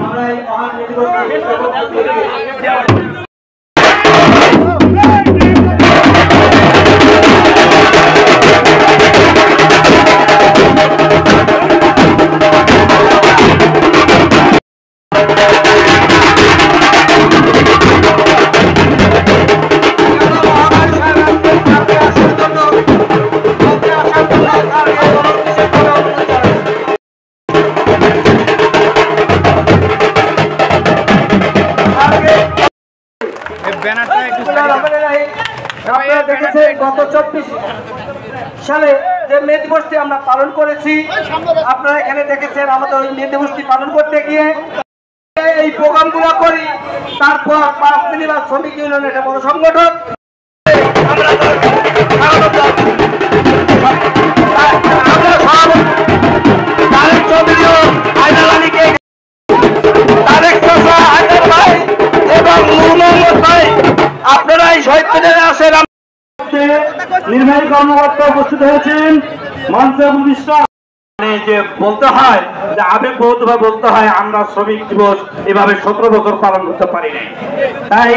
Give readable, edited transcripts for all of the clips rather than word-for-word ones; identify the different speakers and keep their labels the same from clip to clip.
Speaker 1: আমরা এই মহান গত 24 সালে যে মে দিবসটি আমরা পালন করেছি, আপনারা এখানে দেখেছেন আমাদের ওই মে দিবসটি পালন করতে গিয়ে এই প্রোগ্রামগুলো করি। তারপর 5 মিনিট শ্রমিক ইউনিয়নের একটা বড় সংগঠন আপনারা এই শহীদ মিনারে আসেন। নির্বাহী কর্মকর্তা উপস্থিত হয়েছেন, মঞ্চে বিশ্বাস যে বলতে হয় যে আবেগবোধ বা বলতে হয় আমরা শ্রমিক দিবস এভাবে 17 বছর পালন করতে পারি নাই, তাই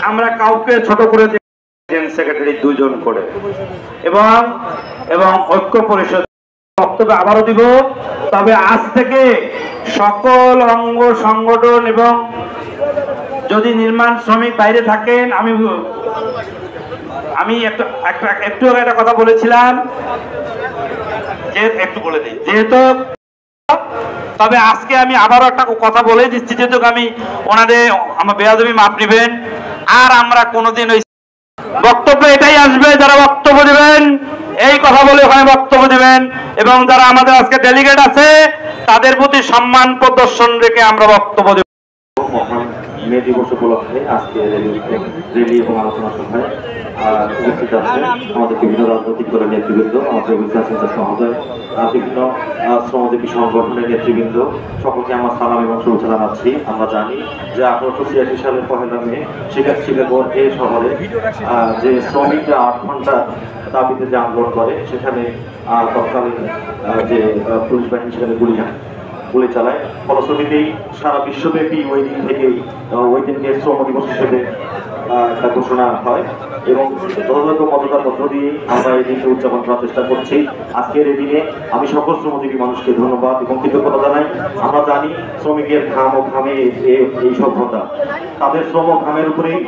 Speaker 1: আমরা কাউকে ছোট করে সেক্রেটারি 2 জন করে এবং ঐক্য পরিষদ বক্তব্য আবারও দিব। তবে আজ থেকে সকল অঙ্গ সংগঠন এবং যদি নির্মাণ শ্রমিক বাইরে থাকেন, আমি একটু একটা কথা বলেছিলাম যে একটু বলে দিই যেহেতু, তবে আজকে আমি আবারও একটা কথা বলে দিচ্ছি যেহেতু আমি ওনাদের আমার বেয়াদবি মাপ নেবেন। আর আমরা কোনোদিন ওই বক্তব্য এটাই আসবে যারা বক্তব্য দেবেন এই কথা বলে ওখানে বক্তব্য দেবেন, এবং যারা আমাদের আজকে ডেলিগেট আছে তাদের প্রতি সম্মান প্রদর্শন রেখে আমরা বক্তব্য দেব।
Speaker 2: মে দিবস উপলক্ষে আজকে রেলি এবং আলোচনা সভায় উপস্থিত আছেন আমাদের বিভিন্ন রাজনৈতিক দলের নেতৃবৃন্দ, আমাদের মহোদয়, বিভিন্ন শ্রমজীবী সংগঠনের নেতৃবৃন্দ, সকলকে আমার সালাম এবং শুভেচ্ছা জানাচ্ছি। আমরা জানি যে 1886 সালের 1 মে শিকাগোর এই শহরে যে শ্রমিকরা 8 ঘন্টা দাবিতে যে আন্দোলন করে সেখানে তৎকালীন যে পুলিশ বাহিনী সেখানে গুলি চালায়। ফলশ্রুতিতেই সারা বিশ্বব্যাপী ওই দিন থেকেই ওই দিনকে শ্রম দিবস হিসেবে একটা ঘোষণা হয় এবং যথাযথ মর্যাদার মধ্য দিয়ে আমরা এই দিনকে উদযাপন করার চেষ্টা করছি। আজকের এই দিনে আমি সকল শ্রমজীবী মানুষকে ধন্যবাদ এবং কৃতজ্ঞতা জানাই। আমরা জানি শ্রমিকের ঘাম ও ঘামে এই সভ্যতা, তাদের শ্রম ও ঘামের উপরেই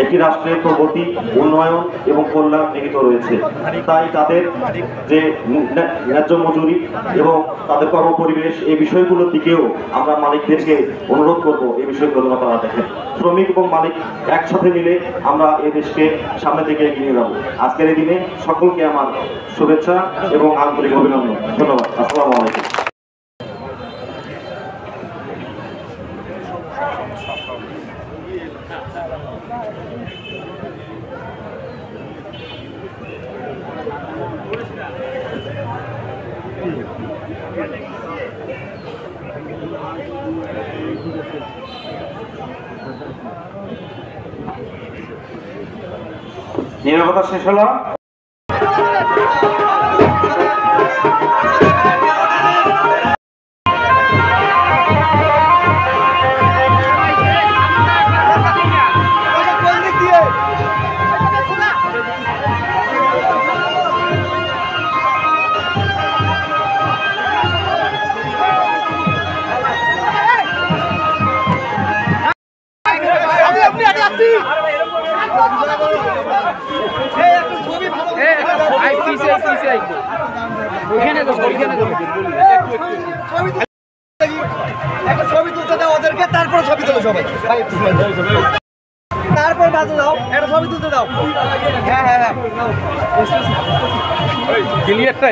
Speaker 2: একটি রাষ্ট্রের প্রগতি, উন্নয়ন এবং কল্যাণ নিহিত রয়েছে। তাই তাদের যে ন্যায্য মজুরি এবং তাদের কর্মপরিবেশ এই বিষয়গুলোর দিকেও আমরা মালিকদেরকে অনুরোধ করব এই বিষয়গুলো তারা দেখেন। শ্রমিক এবং মালিক একসাথে মিলে আমরা এই দেশকে সামনে থেকে এগিয়ে যাব। আজকের এই দিনে সকলকে আমার শুভেচ্ছা এবং আন্তরিক অভিনন্দন। ধন্যবাদ। আসসালামু আলাইকুম।
Speaker 1: নীরবতা শেষ হলো।
Speaker 3: ছবি তুলতে দাও ওদেরকে, তারপর ছবি তুলো সবাই, তারপর বাজে দাও, একটা ছবি তুলতে দাও। হ্যাঁ হ্যাঁ হ্যাঁ, ক্লিয়ারটা